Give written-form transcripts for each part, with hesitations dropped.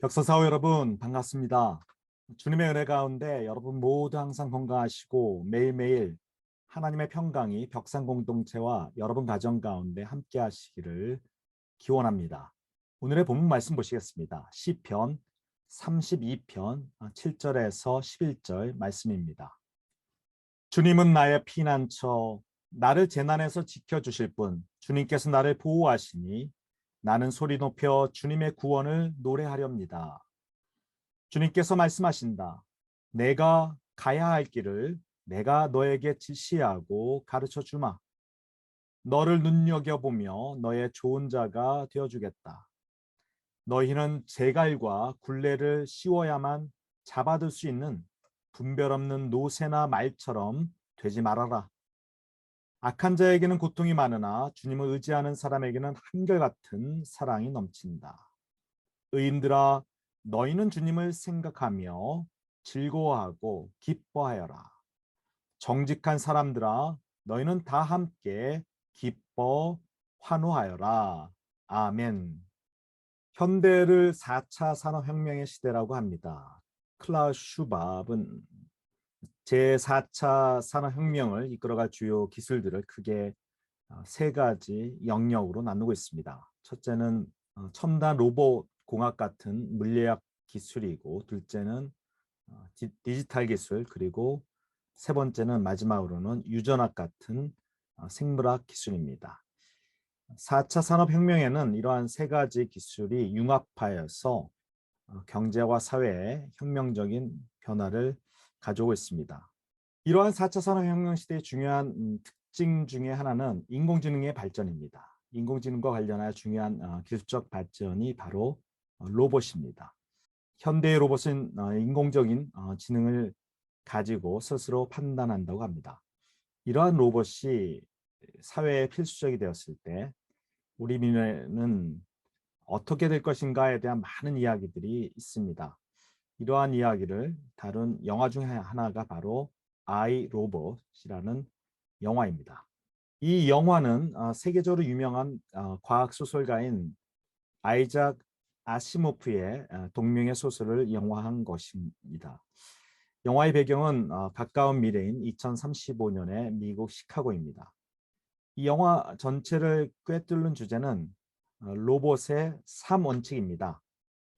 벽서사우 여러분 반갑습니다. 주님의 은혜 가운데 여러분 모두 항상 건강하시고 매일매일 하나님의 평강이 벽산 공동체와 여러분 가정 가운데 함께 하시기를 기원합니다. 오늘의 본문 말씀 보시겠습니다. 시편 32편 7절에서 11절 말씀입니다. 주님은 나의 피난처, 나를 재난에서 지켜주실 분, 주님께서 나를 보호하시니 나는 소리 높여 주님의 구원을 노래하렵니다. 주님께서 말씀하신다. 내가 가야 할 길을 내가 너에게 지시하고 가르쳐 주마. 너를 눈여겨보며 너의 좋은 자가 되어주겠다. 너희는 제갈과 굴레를 씌워야만 잡아들 수 있는 분별 없는 노새나 말처럼 되지 말아라. 악한 자에게는 고통이 많으나 주님을 의지하는 사람에게는 한결같은 사랑이 넘친다. 의인들아, 너희는 주님을 생각하며 즐거워하고 기뻐하여라. 정직한 사람들아, 너희는 다 함께 기뻐 환호하여라. 아멘. 현대를 4차 산업혁명의 시대라고 합니다. 클라우스 슈밥은 제4차 산업혁명을 이끌어갈 주요 기술들을 크게 세 가지 영역으로 나누고 있습니다. 첫째는 첨단 로봇 공학 같은 물리학 기술이고, 둘째는 디지털 기술, 그리고 세 번째는 마지막으로는 유전학 같은 생물학 기술입니다. 4차 산업혁명에는 이러한 세 가지 기술이 융합하여서 경제와 사회에 혁명적인 변화를 가져오고 있습니다. 이러한 4차 산업혁명 시대의 중요한 특징 중에 하나는 인공지능의 발전입니다. 인공지능과 관련하여 중요한 기술적 발전이 바로 로봇입니다. 현대의 로봇은 인공적인 지능을 가지고 스스로 판단한다고 합니다. 이러한 로봇이 사회에 필수적이 되었을 때 우리 미래는 어떻게 될 것인가에 대한 많은 이야기들이 있습니다. 이러한 이야기를 다룬 영화 중에 하나가 바로 아이 로봇이라는 영화입니다. 이 영화는 세계적으로 유명한 과학 소설가인 아이작 아시모프의 동명의 소설을 영화한 것입니다. 영화의 배경은 가까운 미래인 2035년의 미국 시카고입니다. 이 영화 전체를 꿰뚫는 주제는 로봇의 3원칙입니다.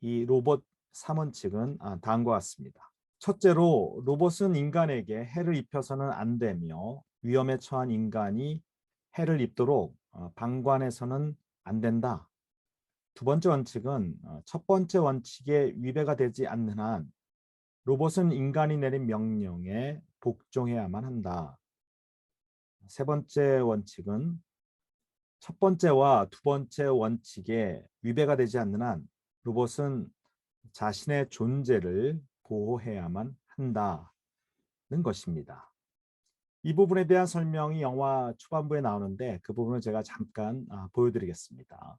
이 로봇 3원칙은 다음과 같습니다. 첫째로, 로봇은 인간에게 해를 입혀서는 안 되며 위험에 처한 인간이 해를 입도록 방관해서는 안 된다. 두 번째 원칙은 첫 번째 원칙에 위배가 되지 않는 한 로봇은 인간이 내린 명령에 복종해야만 한다. 세 번째 원칙은 첫 번째와 두 번째 원칙에 위배가 되지 않는 한 로봇은 자신의 존재를 보호해야만 한다는 것입니다. 이 부분에 대한 설명이 영화 초반부에 나오는데 그 부분을 제가 잠깐 보여드리겠습니다.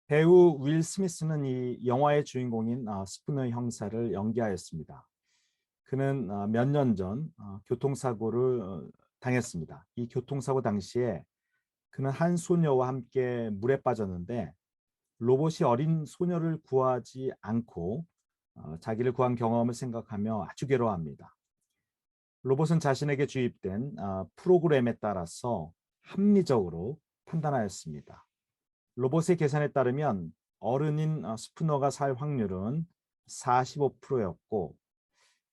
배우 윌 스미스는 이 영화의 주인공인 스푸너 형사를 연기하였습니다. 그는 몇 년 전 교통사고를 당했습니다. 이 교통사고 당시에 그는 한 소녀와 함께 물에 빠졌는데 로봇이 어린 소녀를 구하지 않고 자기를 구한 경험을 생각하며 아주 괴로워합니다. 로봇은 자신에게 주입된 프로그램에 따라서 합리적으로 판단하였습니다. 로봇의 계산에 따르면 어른인 스푸너가 살 확률은 45%였고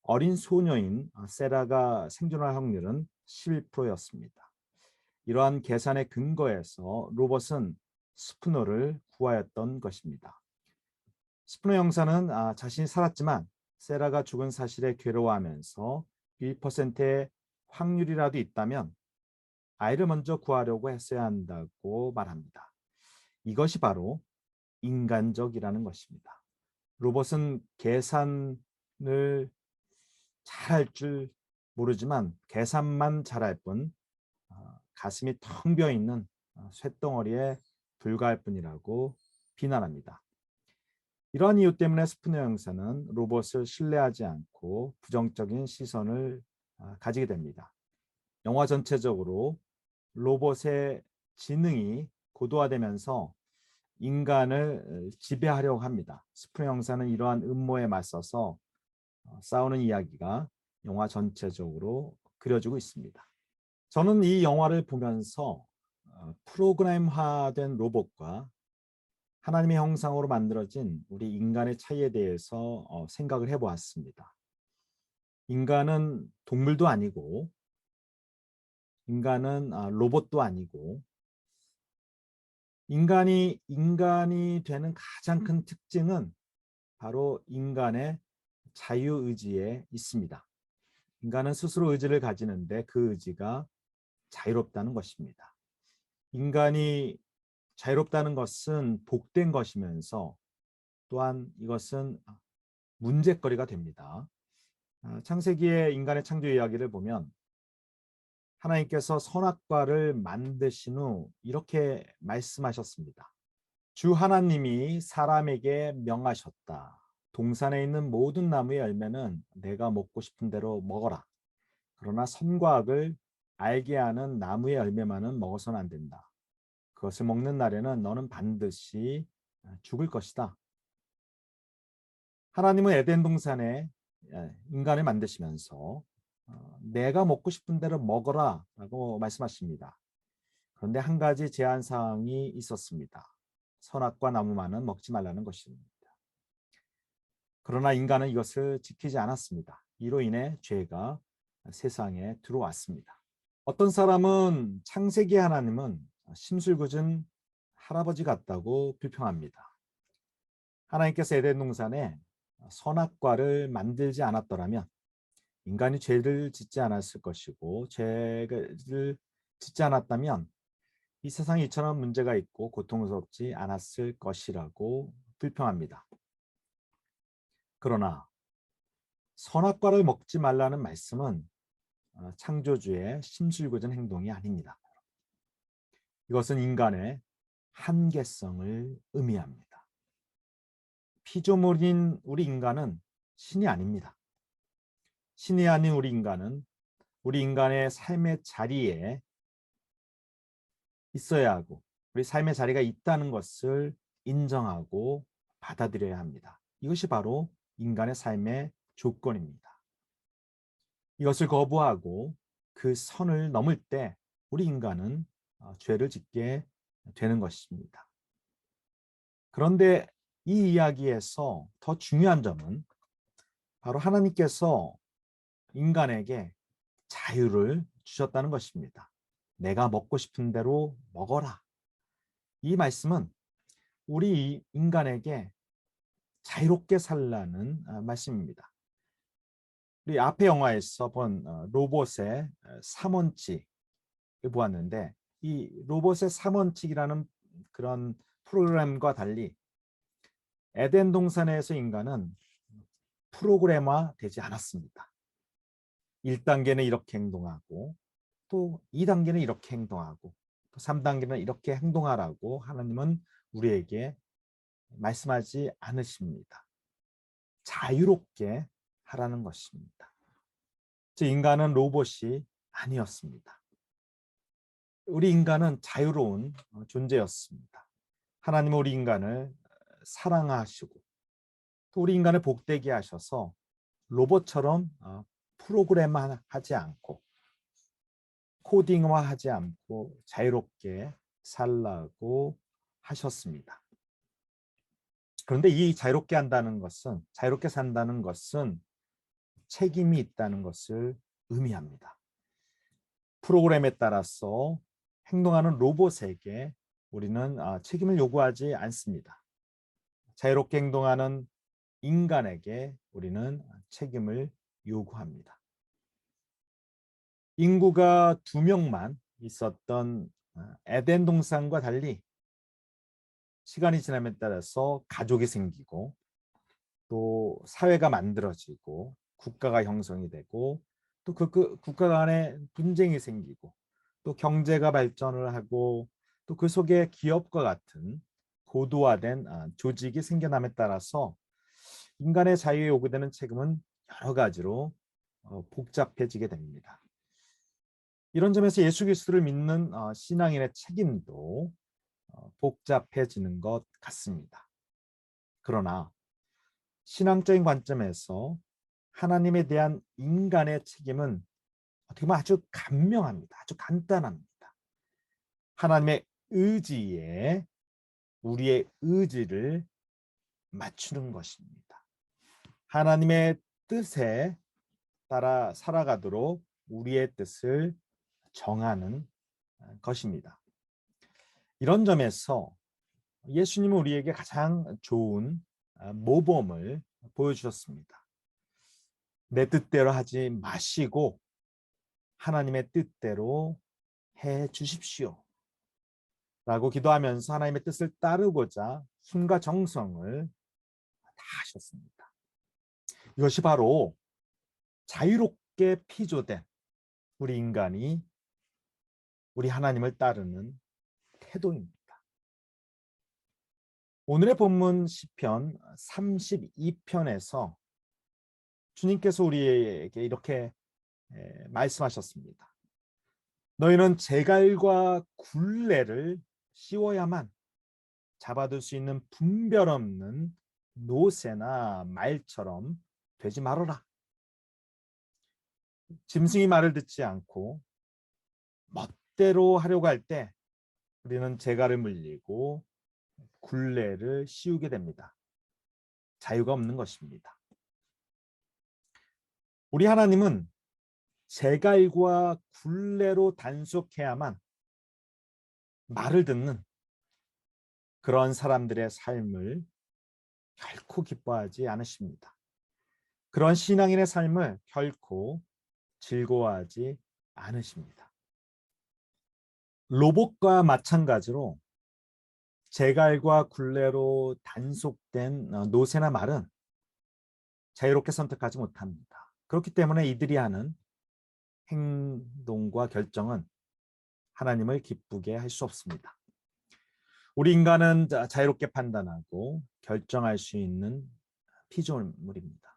어린 소녀인 세라가 생존할 확률은 11%였습니다. 이러한 계산의 근거에서 로봇은 스푸너를 구하였던 것입니다. 스푸너 형사는 자신이 살았지만 세라가 죽은 사실에 괴로워하면서 1%의 확률이라도 있다면 아이를 먼저 구하려고 했어야 한다고 말합니다. 이것이 바로 인간적이라는 것입니다. 로봇은 계산을 잘할 줄 모르지만 계산만 잘할 뿐 가슴이 텅 비어 있는 쇳덩어리에 불과할 뿐이라고 비난합니다. 이러한 이유 때문에 스푸너 형사는 로봇을 신뢰하지 않고 부정적인 시선을 가지게 됩니다. 영화 전체적으로 로봇의 지능이 고도화되면서 인간을 지배하려고 합니다. 스푸너 형사는 이러한 음모에 맞서서 싸우는 이야기가 영화 전체적으로 그려지고 있습니다. 저는 이 영화를 보면서 프로그램화된 로봇과 하나님의 형상으로 만들어진 우리 인간의 차이에 대해서 생각을 해보았습니다. 인간은 동물도 아니고 인간은 로봇도 아니고 인간이 되는 가장 큰 특징은 바로 인간의 자유의지에 있습니다. 인간은 스스로 의지를 가지는데 그 의지가 자유롭다는 것입니다. 인간이 자유롭다는 것은 복된 것이면서 또한 이것은 문제거리가 됩니다. 창세기의 인간의 창조 이야기를 보면 하나님께서 선악과를 만드신 후 이렇게 말씀하셨습니다. 주 하나님이 사람에게 명하셨다. 동산에 있는 모든 나무의 열매는 내가 먹고 싶은 대로 먹어라. 그러나 선과 악을 알게 하는 나무의 열매만은 먹어서는 안 된다. 그것을 먹는 날에는 너는 반드시 죽을 것이다. 하나님은 에덴 동산에 인간을 만드시면서 내가 먹고 싶은 대로 먹어라 라고 말씀하십니다. 그런데 한 가지 제한 사항이 있었습니다. 선악과 나무만은 먹지 말라는 것입니다. 그러나 인간은 이것을 지키지 않았습니다. 이로 인해 죄가 세상에 들어왔습니다. 어떤 사람은 창세기 하나님은 심술궂은 할아버지 같다고 비평합니다. 하나님께서 에덴 동산에 선악과를 만들지 않았더라면 인간이 죄를 짓지 않았을 것이고 죄를 짓지 않았다면 이 세상에 이처럼 문제가 있고 고통스럽지 않았을 것이라고 불평합니다. 그러나 선악과를 먹지 말라는 말씀은 창조주의 심술궂은 행동이 아닙니다. 이것은 인간의 한계성을 의미합니다. 피조물인 우리 인간은 신이 아닙니다. 신이 아닌 우리 인간은 우리 인간의 삶의 자리에 있어야 하고 우리 삶의 자리가 있다는 것을 인정하고 받아들여야 합니다. 이것이 바로 인간의 삶의 조건입니다. 이것을 거부하고 그 선을 넘을 때 우리 인간은 죄를 짓게 되는 것입니다. 그런데 이 이야기에서 더 중요한 점은 바로 하나님께서 인간에게 자유를 주셨다는 것입니다. 내가 먹고 싶은 대로 먹어라. 이 말씀은 우리 인간에게 자유롭게 살라는 말씀입니다. 우리 앞의 영화에서 본 로봇의 3원칙을 보았는데 이 로봇의 3원칙이라는 그런 프로그램과 달리 에덴 동산에서 인간은 프로그램화 되지 않았습니다. 1단계는 이렇게 행동하고 또 2단계는 이렇게 행동하고 또 3단계는 이렇게 행동하라고 하나님은 우리에게 말씀하지 않으십니다. 자유롭게 하라는 것입니다. 즉 인간은 로봇이 아니었습니다. 우리 인간은 자유로운 존재였습니다. 하나님은 우리 인간을 사랑하시고 또 우리 인간을 복되게 하셔서 로봇처럼 프로그램화하지 않고 코딩화하지 않고 자유롭게 살라고 하셨습니다. 그런데 이 자유롭게 한다는 것은 자유롭게 산다는 것은 책임이 있다는 것을 의미합니다. 프로그램에 따라서 행동하는 로봇에게 우리는 책임을 요구하지 않습니다. 자유롭게 행동하는 인간에게 우리는 책임을 요구합니다. 인구가 2명만 있었던 에덴 동산과 달리 시간이 지남에 따라서 가족이 생기고 또 사회가 만들어지고 국가가 형성이 되고 또 그 국가 간에 분쟁이 생기고 또 경제가 발전을 하고 또 그 속에 기업과 같은 고도화된 조직이 생겨남에 따라서 인간의 자유에 요구되는 책임은 여러 가지로 복잡해지게 됩니다. 이런 점에서 예수 그리스도를 믿는 신앙인의 책임도 복잡해지는 것 같습니다. 그러나 신앙적인 관점에서 하나님에 대한 인간의 책임은 어떻게 보면 아주 간명합니다. 아주 간단합니다. 하나님의 의지에 우리의 의지를 맞추는 것입니다. 하나님의 뜻에 따라 살아가도록 우리의 뜻을 정하는 것입니다. 이런 점에서 예수님은 우리에게 가장 좋은 모범을 보여주셨습니다. 내 뜻대로 하지 마시고 하나님의 뜻대로 해 주십시오. 라고 기도하면서 하나님의 뜻을 따르고자 힘과 정성을 다하셨습니다. 이것이 바로 자유롭게 피조된 우리 인간이 우리 하나님을 따르는 태도입니다. 오늘의 본문 시편 32편에서 주님께서 우리에게 이렇게 말씀하셨습니다. 너희는 제갈과 굴레를 씌워야만 잡아둘 수 있는 분별 없는 노새나 말처럼 되지 말아라. 짐승이 말을 듣지 않고 멋대로 하려고 할 때 우리는 제갈을 물리고 굴레를 씌우게 됩니다. 자유가 없는 것입니다. 우리 하나님은 제갈과 굴레로 단속해야만 말을 듣는 그런 사람들의 삶을 결코 기뻐하지 않으십니다. 그런 신앙인의 삶을 결코 즐거워하지 않으십니다. 로봇과 마찬가지로 제갈과 굴레로 단속된 노새나 말은 자유롭게 선택하지 못합니다. 그렇기 때문에 이들이 하는 행동과 결정은 하나님을 기쁘게 할 수 없습니다. 우리 인간은 자유롭게 판단하고 결정할 수 있는 피조물입니다.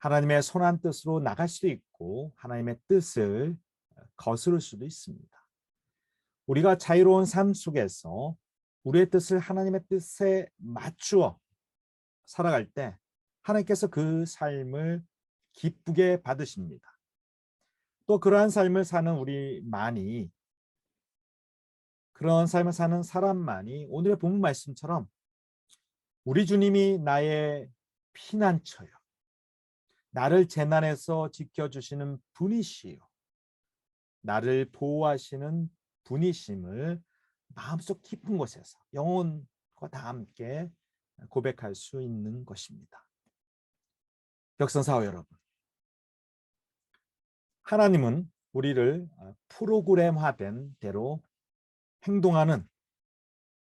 하나님의 선한 뜻으로 나갈 수도 있고 하나님의 뜻을 거스를 수도 있습니다. 우리가 자유로운 삶 속에서 우리의 뜻을 하나님의 뜻에 맞추어 살아갈 때 하나님께서 그 삶을 기쁘게 받으십니다. 또 그러한 삶을 사는 우리만이, 그런 삶을 사는 사람만이 오늘의 본문 말씀처럼 우리 주님이 나의 피난처요, 나를 재난에서 지켜주시는 분이시요, 나를 보호하시는 분이심을 마음속 깊은 곳에서 영혼과 다 함께 고백할 수 있는 것입니다. 벽선사회 여러분, 하나님은 우리를 프로그램화된 대로 행동하는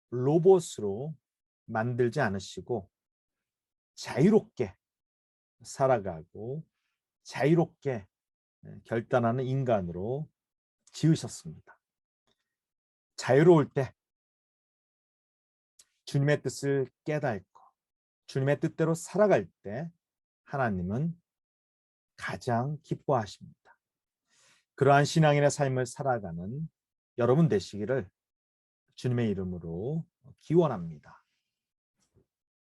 로봇으로 만들지 않으시고 자유롭게 살아가고 자유롭게 결단하는 인간으로 지으셨습니다. 자유로울 때 주님의 뜻을 깨닫고 주님의 뜻대로 살아갈 때 하나님은 가장 기뻐하십니다. 그러한 신앙인의 삶을 살아가는 여러분 되시기를 주님의 이름으로 기원합니다.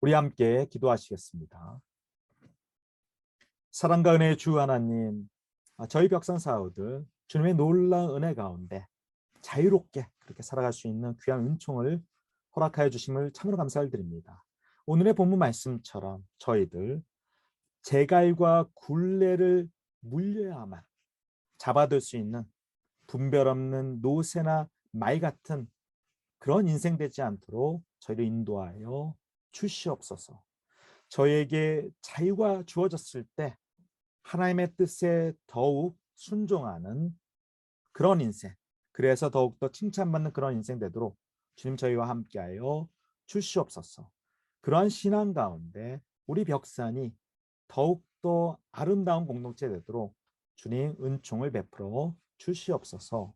우리 함께 기도하시겠습니다. 사랑과 은혜의 주 하나님, 저희 벽산 사우들 주님의 놀라운 은혜 가운데 자유롭게 그렇게 살아갈 수 있는 귀한 은총을 허락하여 주심을 참으로 감사를 드립니다. 오늘의 본문 말씀처럼 저희들 제갈과 굴레를 물려야만 잡아둘 수 있는 분별 없는 노새나 말 같은 그런 인생 되지 않도록 저희를 인도하여 주시옵소서. 저희에게 자유가 주어졌을 때 하나님의 뜻에 더욱 순종하는 그런 인생, 그래서 더욱더 칭찬받는 그런 인생 되도록 주님 저희와 함께하여 주시옵소서. 그러한 신앙 가운데 우리 벽산이 더욱더 아름다운 공동체 되도록 주님 은총을 베풀어 주시옵소서.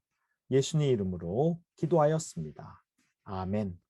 예수님 이름으로 기도하였습니다. 아멘.